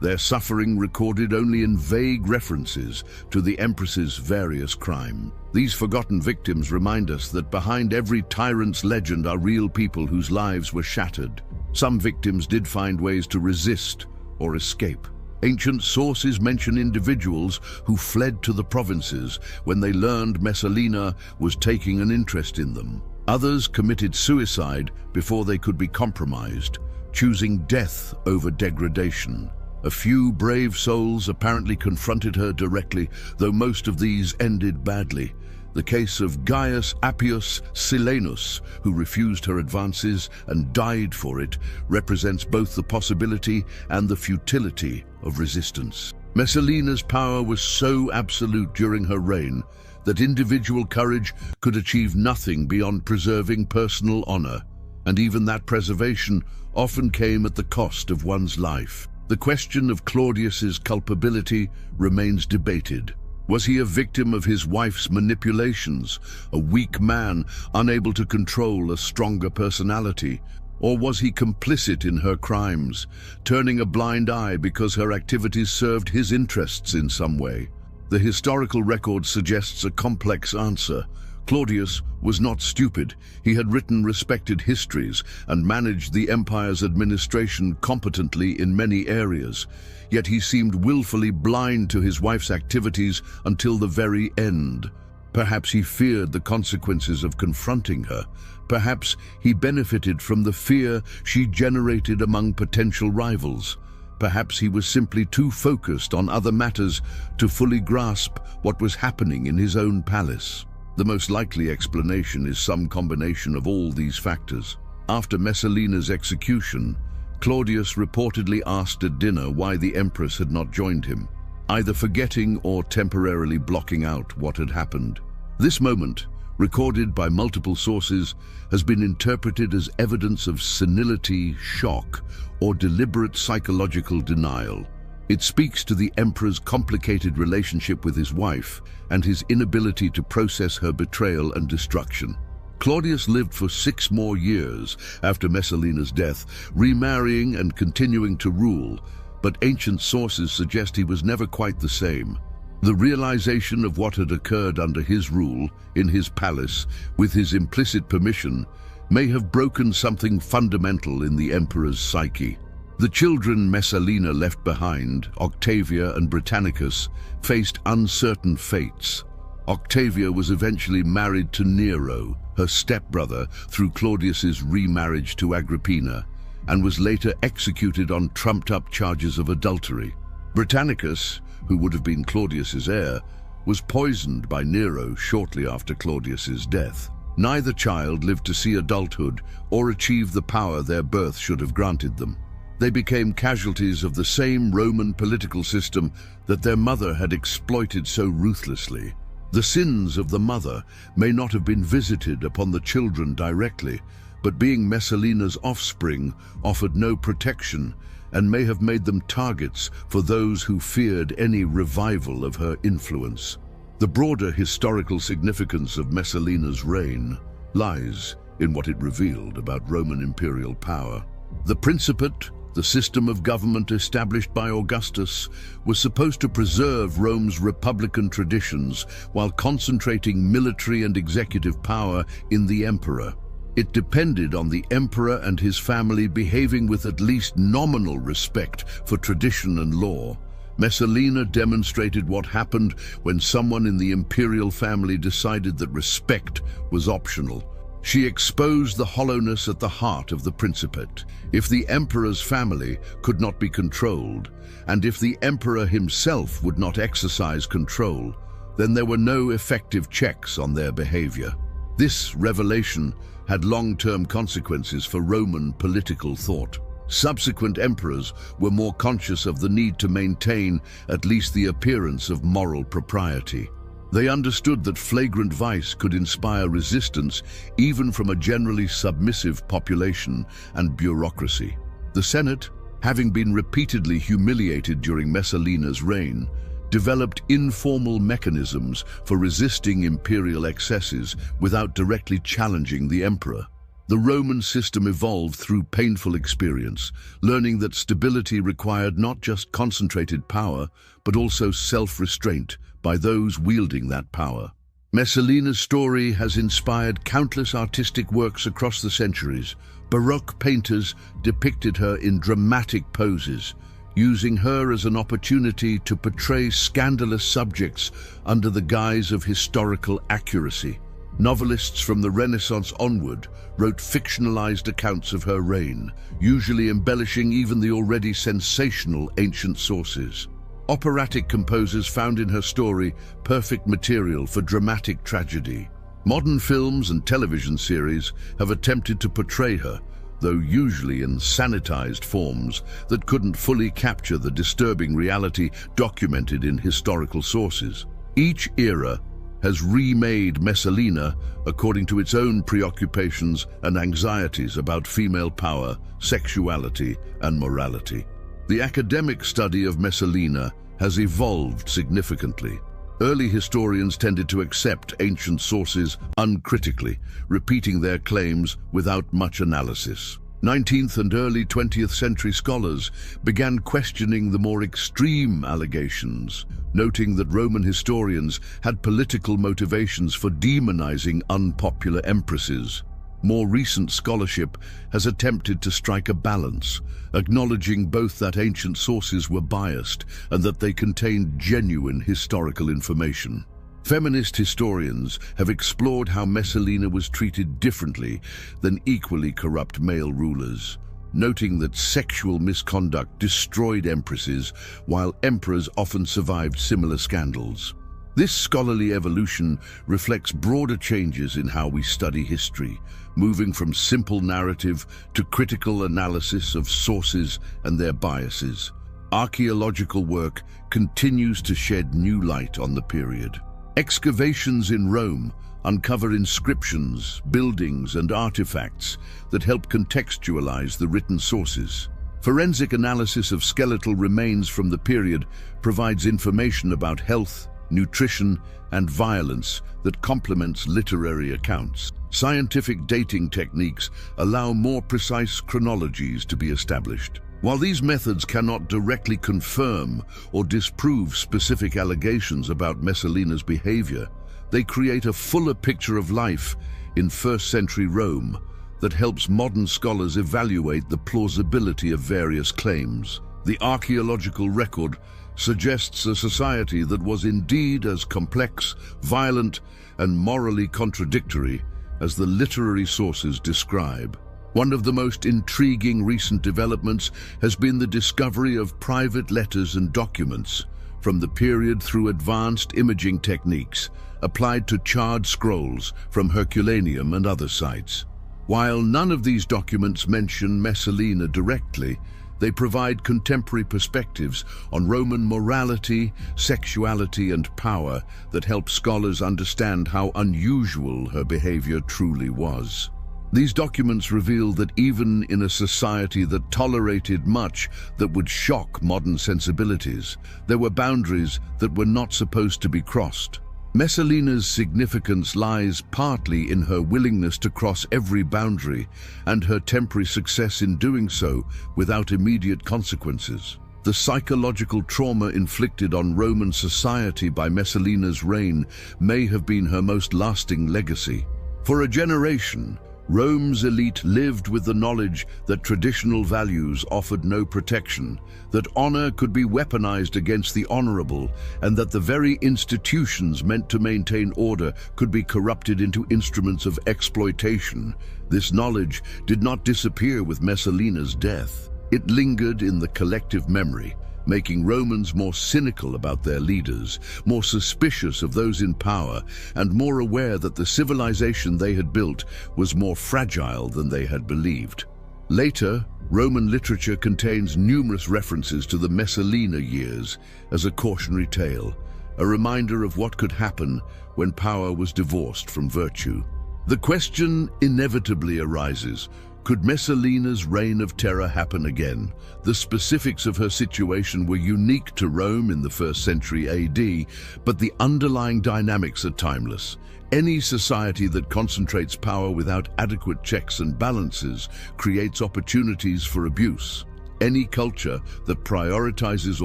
their suffering recorded only in vague references to the Empress's various crimes. These forgotten victims remind us that behind every tyrant's legend are real people whose lives were shattered. Some victims did find ways to resist or escape. Ancient sources mention individuals who fled to the provinces when they learned Messalina was taking an interest in them. Others committed suicide before they could be compromised, choosing death over degradation. A few brave souls apparently confronted her directly, though most of these ended badly. The case of Gaius Appius Silenus, who refused her advances and died for it, represents both the possibility and the futility of resistance. Messalina's power was so absolute during her reign that individual courage could achieve nothing beyond preserving personal honor, and even that preservation often came at the cost of one's life. The question of Claudius's culpability remains debated. Was he a victim of his wife's manipulations, a weak man unable to control a stronger personality? Or was he complicit in her crimes, turning a blind eye because her activities served his interests in some way? The historical record suggests a complex answer. Claudius was not stupid. He had written respected histories and managed the empire's administration competently in many areas. Yet he seemed willfully blind to his wife's activities until the very end. Perhaps he feared the consequences of confronting her. Perhaps he benefited from the fear she generated among potential rivals. Perhaps he was simply too focused on other matters to fully grasp what was happening in his own palace. The most likely explanation is some combination of all these factors. After Messalina's execution, Claudius reportedly asked at dinner why the Empress had not joined him, either forgetting or temporarily blocking out what had happened. This moment, recorded by multiple sources, has been interpreted as evidence of senility, shock, or deliberate psychological denial. It speaks to the emperor's complicated relationship with his wife and his inability to process her betrayal and destruction. Claudius lived for 6 more years after Messalina's death, remarrying and continuing to rule, but ancient sources suggest he was never quite the same. The realization of what had occurred under his rule, in his palace, with his implicit permission, may have broken something fundamental in the emperor's psyche. The children Messalina left behind, Octavia and Britannicus, faced uncertain fates. Octavia was eventually married to Nero, her stepbrother, through Claudius's remarriage to Agrippina, and was later executed on trumped-up charges of adultery. Britannicus, who would have been Claudius's heir, was poisoned by Nero shortly after Claudius's death. Neither child lived to see adulthood or achieve the power their birth should have granted them. They became casualties of the same Roman political system that their mother had exploited so ruthlessly. The sins of the mother may not have been visited upon the children directly, but being Messalina's offspring offered no protection and may have made them targets for those who feared any revival of her influence. The broader historical significance of Messalina's reign lies in what it revealed about Roman imperial power. The Principate, the system of government established by Augustus, was supposed to preserve Rome's republican traditions while concentrating military and executive power in the emperor. It depended on the emperor and his family behaving with at least nominal respect for tradition and law. Messalina demonstrated what happened when someone in the imperial family decided that respect was optional. She exposed the hollowness at the heart of the Principate. If the emperor's family could not be controlled, and if the emperor himself would not exercise control, then there were no effective checks on their behavior. This revelation had long-term consequences for Roman political thought. Subsequent emperors were more conscious of the need to maintain at least the appearance of moral propriety. They understood that flagrant vice could inspire resistance even from a generally submissive population and bureaucracy. The Senate, having been repeatedly humiliated during Messalina's reign, developed informal mechanisms for resisting imperial excesses without directly challenging the emperor. The Roman system evolved through painful experience, learning that stability required not just concentrated power, but also self-restraint by those wielding that power. Messalina's story has inspired countless artistic works across the centuries. Baroque painters depicted her in dramatic poses, using her as an opportunity to portray scandalous subjects under the guise of historical accuracy. Novelists from the Renaissance onward wrote fictionalized accounts of her reign, usually embellishing even the already sensational ancient sources. Operatic composers found in her story perfect material for dramatic tragedy. Modern films and television series have attempted to portray her, though usually in sanitized forms that couldn't fully capture the disturbing reality documented in historical sources. Each era has remade Messalina according to its own preoccupations and anxieties about female power, sexuality, and morality. The academic study of Messalina has evolved significantly. Early historians tended to accept ancient sources uncritically, repeating their claims without much analysis. 19th and early 20th century scholars began questioning the more extreme allegations, noting that Roman historians had political motivations for demonizing unpopular empresses. More recent scholarship has attempted to strike a balance, acknowledging both that ancient sources were biased and that they contained genuine historical information. Feminist historians have explored how Messalina was treated differently than equally corrupt male rulers, noting that sexual misconduct destroyed empresses while emperors often survived similar scandals. This scholarly evolution reflects broader changes in how we study history, moving from simple narrative to critical analysis of sources and their biases. Archaeological work continues to shed new light on the period. Excavations in Rome uncover inscriptions, buildings, and artifacts that help contextualize the written sources. Forensic analysis of skeletal remains from the period provides information about health, nutrition, and violence that complements literary accounts. Scientific dating techniques allow more precise chronologies to be established. While these methods cannot directly confirm or disprove specific allegations about Messalina's behavior, they create a fuller picture of life in first-century Rome that helps modern scholars evaluate the plausibility of various claims. The archaeological record suggests a society that was indeed as complex, violent, and morally contradictory as the literary sources describe. One of the most intriguing recent developments has been the discovery of private letters and documents from the period through advanced imaging techniques applied to charred scrolls from Herculaneum and other sites. While none of these documents mention Messalina directly, they provide contemporary perspectives on Roman morality, sexuality, and power that help scholars understand how unusual her behavior truly was. These documents reveal that even in a society that tolerated much that would shock modern sensibilities, there were boundaries that were not supposed to be crossed. Messalina's significance lies partly in her willingness to cross every boundary and her temporary success in doing so without immediate consequences. The psychological trauma inflicted on Roman society by Messalina's reign may have been her most lasting legacy. For a generation, Rome's elite lived with the knowledge that traditional values offered no protection, that honor could be weaponized against the honorable, and that the very institutions meant to maintain order could be corrupted into instruments of exploitation. This knowledge did not disappear with Messalina's death. It lingered in the collective memory, making Romans more cynical about their leaders, more suspicious of those in power, and more aware that the civilization they had built was more fragile than they had believed. Later, Roman literature contains numerous references to the Messalina years as a cautionary tale, a reminder of what could happen when power was divorced from virtue. The question inevitably arises: could Messalina's reign of terror happen again? The specifics of her situation were unique to Rome in the 1st century AD, but the underlying dynamics are timeless. Any society that concentrates power without adequate checks and balances creates opportunities for abuse. Any culture that prioritizes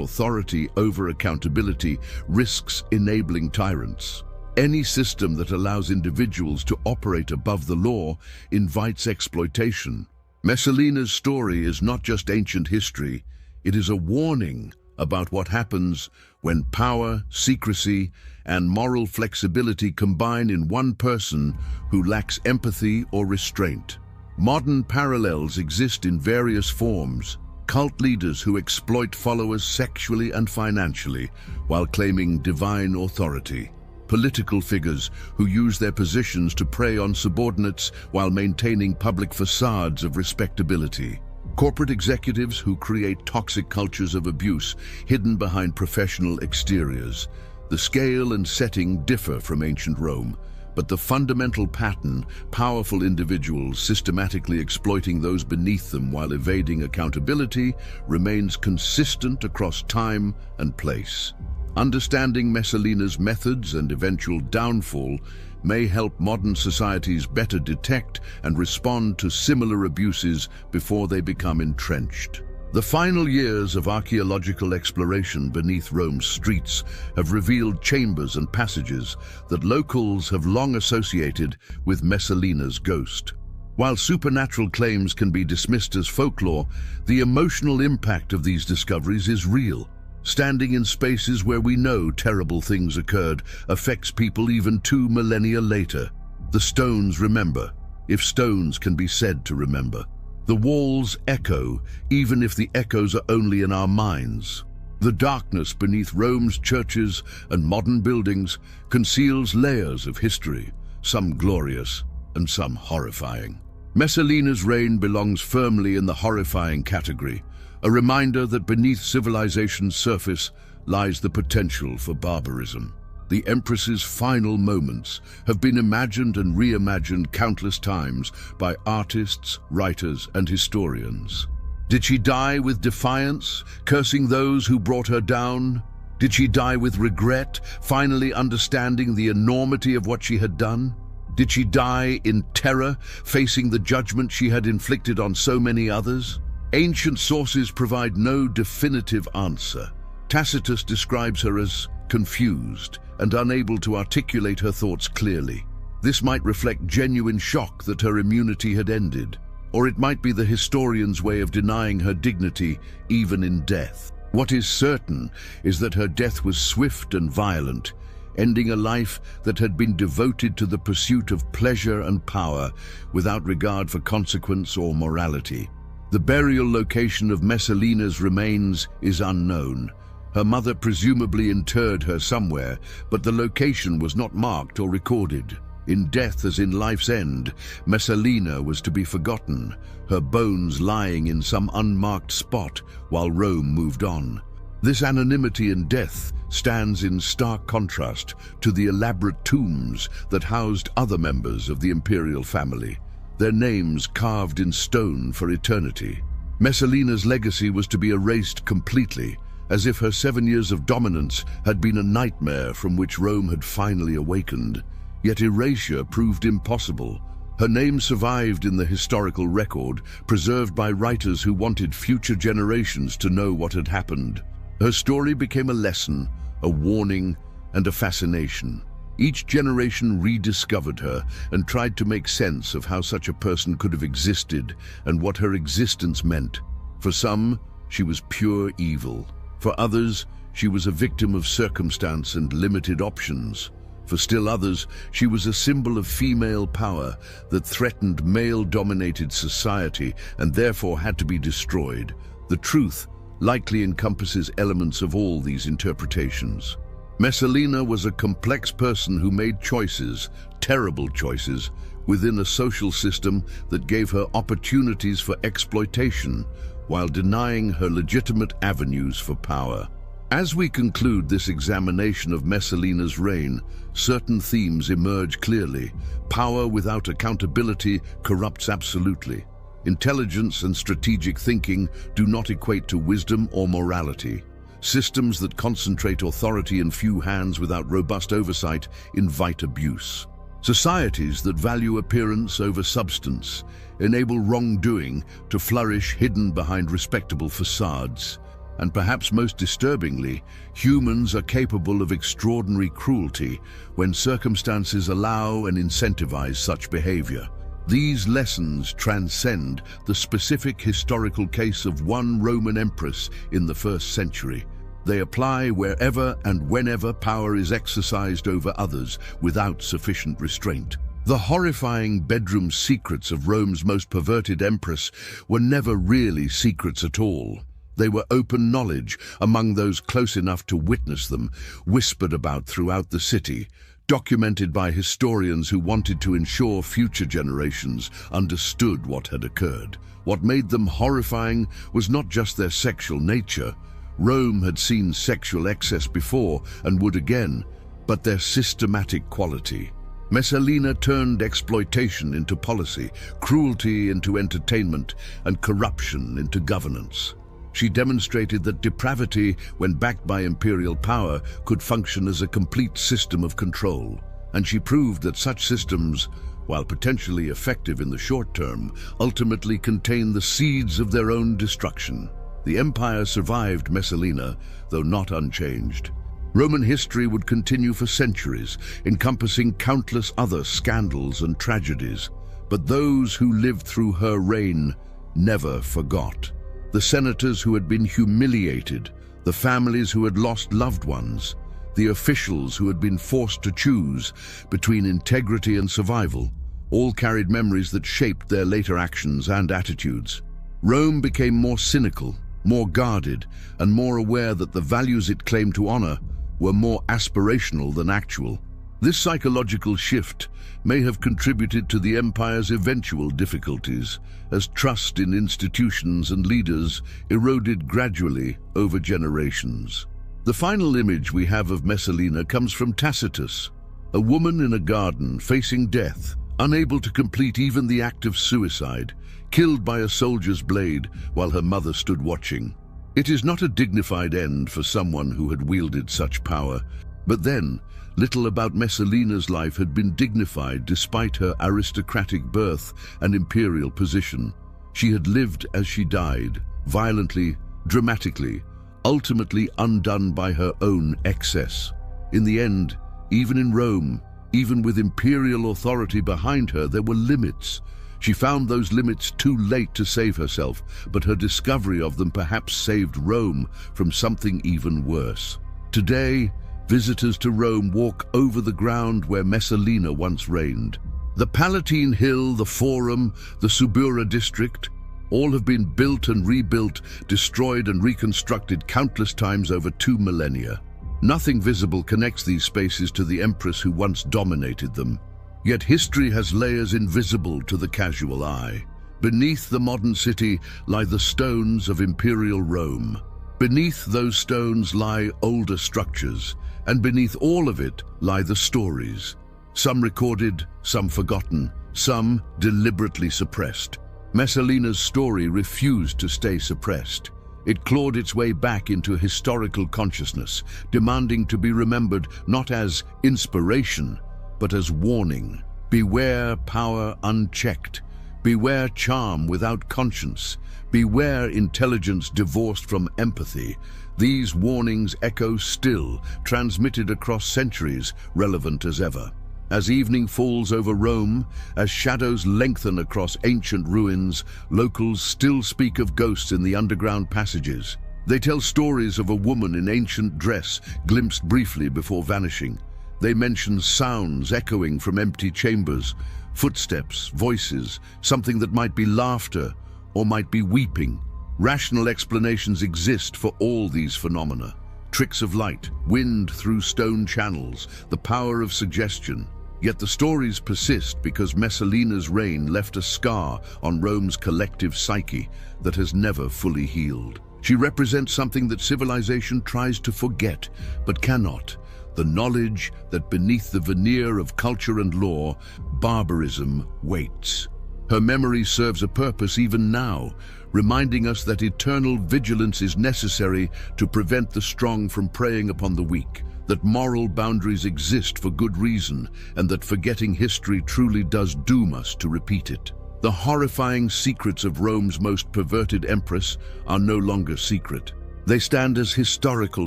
authority over accountability risks enabling tyrants. Any system that allows individuals to operate above the law invites exploitation. Messalina's story is not just ancient history, it is a warning about what happens when power, secrecy, and moral flexibility combine in one person who lacks empathy or restraint. Modern parallels exist in various forms. Cult leaders who exploit followers sexually and financially while claiming divine authority. Political figures who use their positions to prey on subordinates while maintaining public facades of respectability. Corporate executives who create toxic cultures of abuse hidden behind professional exteriors. The scale and setting differ from ancient Rome, but the fundamental pattern, powerful individuals systematically exploiting those beneath them while evading accountability, remains consistent across time and place. Understanding Messalina's methods and eventual downfall may help modern societies better detect and respond to similar abuses before they become entrenched. The final years of archaeological exploration beneath Rome's streets have revealed chambers and passages that locals have long associated with Messalina's ghost. While supernatural claims can be dismissed as folklore, the emotional impact of these discoveries is real. Standing in spaces where we know terrible things occurred affects people even 2 millennia later. The stones remember, if stones can be said to remember. The walls echo, even if the echoes are only in our minds. The darkness beneath Rome's churches and modern buildings conceals layers of history, some glorious and some horrifying. Messalina's reign belongs firmly in the horrifying category, a reminder that beneath civilization's surface lies the potential for barbarism. The Empress's final moments have been imagined and reimagined countless times by artists, writers, and historians. Did she die with defiance, cursing those who brought her down? Did she die with regret, finally understanding the enormity of what she had done? Did she die in terror, facing the judgment she had inflicted on so many others? Ancient sources provide no definitive answer. Tacitus describes her as confused and unable to articulate her thoughts clearly. This might reflect genuine shock that her immunity had ended, or it might be the historian's way of denying her dignity even in death. What is certain is that her death was swift and violent, ending a life that had been devoted to the pursuit of pleasure and power without regard for consequence or morality. The burial location of Messalina's remains is unknown. Her mother presumably interred her somewhere, but the location was not marked or recorded. In death as in life's end, Messalina was to be forgotten, her bones lying in some unmarked spot while Rome moved on. This anonymity in death stands in stark contrast to the elaborate tombs that housed other members of the imperial family, their names carved in stone for eternity. Messalina's legacy was to be erased completely, as if her 7 years of dominance had been a nightmare from which Rome had finally awakened. Yet erasure proved impossible. Her name survived in the historical record, preserved by writers who wanted future generations to know what had happened. Her story became a lesson, a warning, and a fascination. Each generation rediscovered her and tried to make sense of how such a person could have existed and what her existence meant. For some, she was pure evil. For others, she was a victim of circumstance and limited options. For still others, she was a symbol of female power that threatened male-dominated society and therefore had to be destroyed. The truth likely encompasses elements of all these interpretations. Messalina was a complex person who made choices, terrible choices, within a social system that gave her opportunities for exploitation while denying her legitimate avenues for power. As we conclude this examination of Messalina's reign, certain themes emerge clearly. Power without accountability corrupts absolutely. Intelligence and strategic thinking do not equate to wisdom or morality. Systems that concentrate authority in few hands without robust oversight invite abuse. Societies that value appearance over substance enable wrongdoing to flourish hidden behind respectable facades. And perhaps most disturbingly, humans are capable of extraordinary cruelty when circumstances allow and incentivize such behavior. These lessons transcend the specific historical case of one Roman empress in the 1st century. They apply wherever and whenever power is exercised over others without sufficient restraint. The horrifying bedroom secrets of Rome's most perverted empress were never really secrets at all. They were open knowledge among those close enough to witness them, whispered about throughout the city, documented by historians who wanted to ensure future generations understood what had occurred. What made them horrifying was not just their sexual nature. Rome had seen sexual excess before and would again, but their systematic quality. Messalina turned exploitation into policy, cruelty into entertainment, and corruption into governance. She demonstrated that depravity, when backed by imperial power, could function as a complete system of control. And she proved that such systems, while potentially effective in the short term, ultimately contain the seeds of their own destruction. The empire survived Messalina, though not unchanged. Roman history would continue for centuries, encompassing countless other scandals and tragedies. But those who lived through her reign never forgot. The senators who had been humiliated, the families who had lost loved ones, the officials who had been forced to choose between integrity and survival, all carried memories that shaped their later actions and attitudes. Rome became more cynical, more guarded, and more aware that the values it claimed to honor were more aspirational than actual. This psychological shift may have contributed to the empire's eventual difficulties, as trust in institutions and leaders eroded gradually over generations. The final image we have of Messalina comes from Tacitus, a woman in a garden facing death, unable to complete even the act of suicide, killed by a soldier's blade while her mother stood watching. It is not a dignified end for someone who had wielded such power, but then, little about Messalina's life had been dignified despite her aristocratic birth and imperial position. She had lived as she died, violently, dramatically, ultimately undone by her own excess. In the end, even in Rome, even with imperial authority behind her, there were limits. She found those limits too late to save herself, but her discovery of them perhaps saved Rome from something even worse. Today, visitors to Rome walk over the ground where Messalina once reigned. The Palatine Hill, the Forum, the Subura district, all have been built and rebuilt, destroyed and reconstructed countless times over 2 millennia. Nothing visible connects these spaces to the empress who once dominated them. Yet history has layers invisible to the casual eye. Beneath the modern city lie the stones of imperial Rome. Beneath those stones lie older structures, and beneath all of it lie the stories. Some recorded, some forgotten, some deliberately suppressed. Messalina's story refused to stay suppressed. It clawed its way back into historical consciousness, demanding to be remembered not as inspiration, but as warning. Beware power unchecked. Beware charm without conscience. Beware intelligence divorced from empathy. These warnings echo still, transmitted across centuries, relevant as ever. As evening falls over Rome, as shadows lengthen across ancient ruins, locals still speak of ghosts in the underground passages. They tell stories of a woman in ancient dress, glimpsed briefly before vanishing. They mention sounds echoing from empty chambers, footsteps, voices, something that might be laughter or might be weeping. Rational explanations exist for all these phenomena. Tricks of light, wind through stone channels, the power of suggestion. Yet the stories persist because Messalina's reign left a scar on Rome's collective psyche that has never fully healed. She represents something that civilization tries to forget, but cannot. The knowledge that beneath the veneer of culture and law, barbarism waits. Her memory serves a purpose even now, reminding us that eternal vigilance is necessary to prevent the strong from preying upon the weak, that moral boundaries exist for good reason, and that forgetting history truly does doom us to repeat it. The horrifying secrets of Rome's most perverted empress are no longer secret. They stand as historical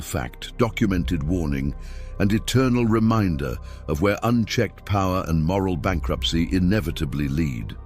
fact, documented warning, and eternal reminder of where unchecked power and moral bankruptcy inevitably lead.